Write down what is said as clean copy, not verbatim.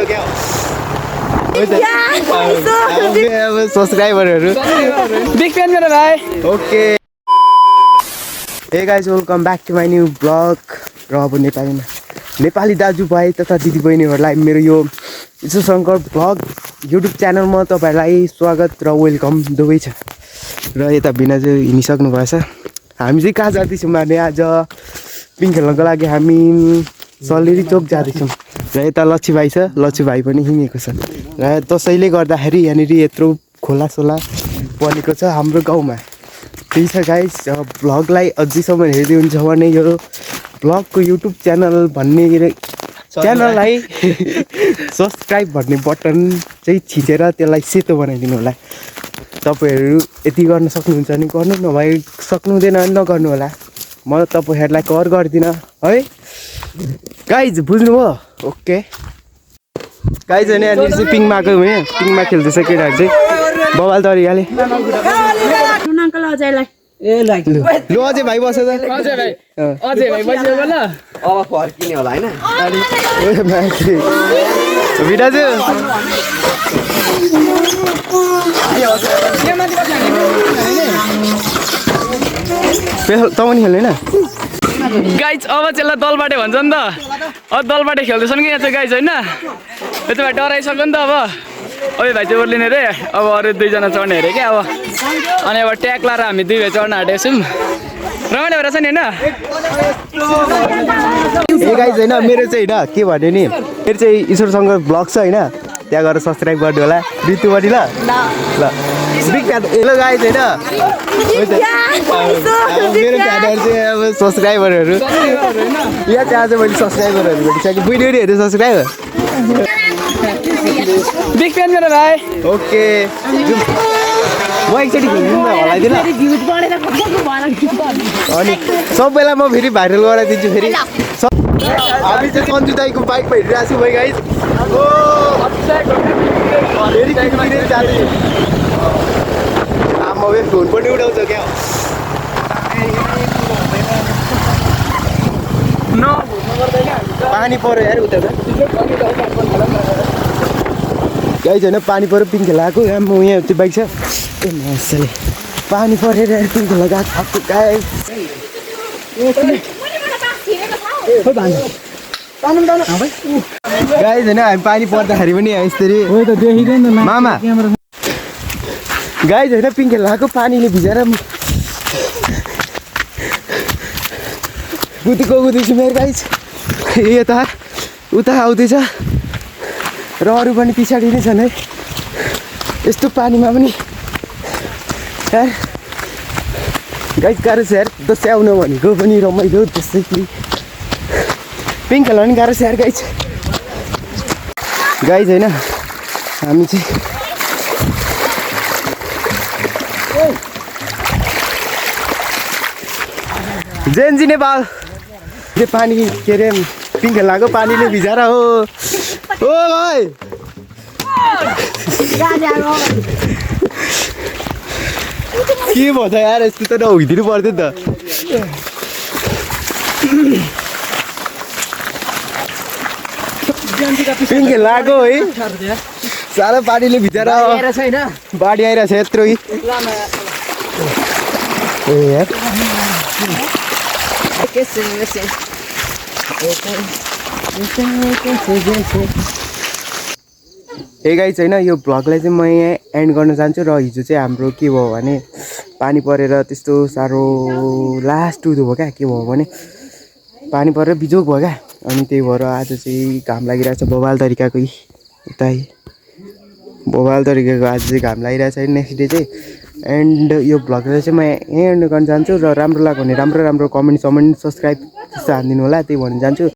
क्या सब्सक्राइबरहरू big fan मेरो भाइ। Okay hey guys welcome back to my new blog र अब नेपाली दाजुभाइ तथा दिदीबहिनीहरूलाई मेरो यो ईश्वर शङ्कर ब्लग युट्युब च्यानलमा तपाईँहरूलाई स्वागत र वेलकम दुवै छ। र यता बिना चाहिँ हिँडिसक्नु भएछ। हामी चाहिँ कहाँ जाँदैछौँ भने आज पिङ खेल्नको लागि हामी सलेरी चोक जाँदैछौँ र यता लच्छी भाइ छ, लच्छी भाइ पनि हिँडेको छ र त्यसैले गर्दाखेरि यहाँनिर यत्रो खोलासोला बनेको छ हाम्रो गाउँमा। त्यही छ गाइस, भ्लगलाई अझैसम्म हेर्दै हुन्छ भने यो भ्लगको युट्युब च्यानल भन्ने च्यानललाई सब्सक्राइब भन्ने बटन चाहिँ थिचेर त्यसलाई सेतो बनाइदिनु होला। तपाईँहरू यति गर्न सक्नुहुन्छ भने गर्नु, नभए सक्नुहुँदैन भने नगर्नु होला। म तपाईँहरूलाई कभर गर्दिनँ है गाइज, बुझ्नुभयो? ओके गाइज होइन यहाँनिर चाहिँ पिङमा आएको होइन, पिङमा खेल्दैछ केटाहरू चाहिँ बवाल तरिकाले। लु अझै भाइ बस्यो त, अझै भाइ बस्यो ल। अब फर्किने होला हैन? भिडाजु तँ पनि खेल्दैन? गाइज अब चाहिँ दलबाटे भन्छ नि त, अब दलबाटे खेल्दैछन् कि यहाँ चाहिँ गाइज होइन। यो चाहिँ भाइ डराइसक्यो नि त। अब अबे भाइ चाहिँ ओर्लिने रे, अब अरू दुईजना चढ्ने अरे क्या अब। अनि अब ट्याग लाएर हामी दुई भाइ चढ्न आँटेको छौँ। रमाइलो भएर छ नि होइन? ए गाइज होइन, मेरो चाहिँ होइन के भन्यो नि, मेरो चाहिँ ईश्वर शङ्कर ब्लग छ होइन, त्यहाँ गएर सब्सक्राइब गरिदिनु होला। बित्तु पनि ल ल बिग फ्यान। हेलो गाइज होइन, मेरो फ्यानहरू चाहिँ अब सब्सक्राइबरहरू यहाँ चाहिँ आज मैले सब्सक्राइबरहरू भेटिसकेँ। बुढी हेरेँ सब्सक्राइबर। बिग फ्यान मेरो भाइ। ओके म एकचोटि खेल्नु न हलाइदिनु अनि सबैलाई म फेरि भाइरल गराइदिन्छु। फेरि हामी चाहिँ सन्जु दाईको बाइकमा हिँडिरहेको छौँ भाइ गाइज। फेरि जाँदैछु। आमा फोन पनि उठाउँछ क्या। पानी पऱ्यो यार उता गाइज होइन, पानी पऱ्यो पिङ खेला आएको। यहाँ म यहाँ त्यो बाइक छ ए मजाले पानी परेर पिङ खेला गएको गाइज। गाइज होइन, हामी पानी पर्दाखेरि पनि यसरी मामा गाइज होइन पिङ खेला आएको पानीले भिजेर कुदेको मेरो गाइज। यता उता आउँदैछ र अरू पनि पछाडि नै छन् है। यस्तो पानीमा पनि यार गाइज गाह्रो छ यार। दस्याउनु भनेको पनि रमाइलो, त्यस्तै कि पिङ खेल्न पनि गाह्रो छ यार गाइज। गाइज होइन हामी चाहिँ जेन्जी नेपाल त्यो पानी के अरे पिङ खेल्न आएको पानीले भिजाएर हो। ओ भाइ के भन्छ यार, यस्तो त नहुइदिनु पर्थ्यो नि त। पिङ खेल्न आएको है, साह्रो पानीले भिजेर बाढी आइरहेको छ यत्रो। ए यार ए गाइज होइन, यो भ्लगलाई चाहिँ म यहाँ एन्ड गर्न चाहन्छु। र हिजो चाहिँ हाम्रो के भयो भने पानी परेर त्यस्तो साह्रो लास्ट उयो भयो क्या। के भयो भने पानी परेर बिजोग भयो क्या। अनि त्यही भएर आज चाहिँ घाम लागिरहेको छ बवाल तरिकाको। उता बवाल तरिकाको आज चाहिँ घाम लागिरहेको छ नेक्स्ट डे चाहिँ। एन्ड यो भ्लगलाई चाहिँ म यहीँ एन्ड गर्न चाहन्छु। र राम्रो लाग्यो भने राम्रो कमेन्ट समेन्ट सब्सक्राइब त्यस्तो हानिदिनु होला, त्यही भन्न चाहन्छु।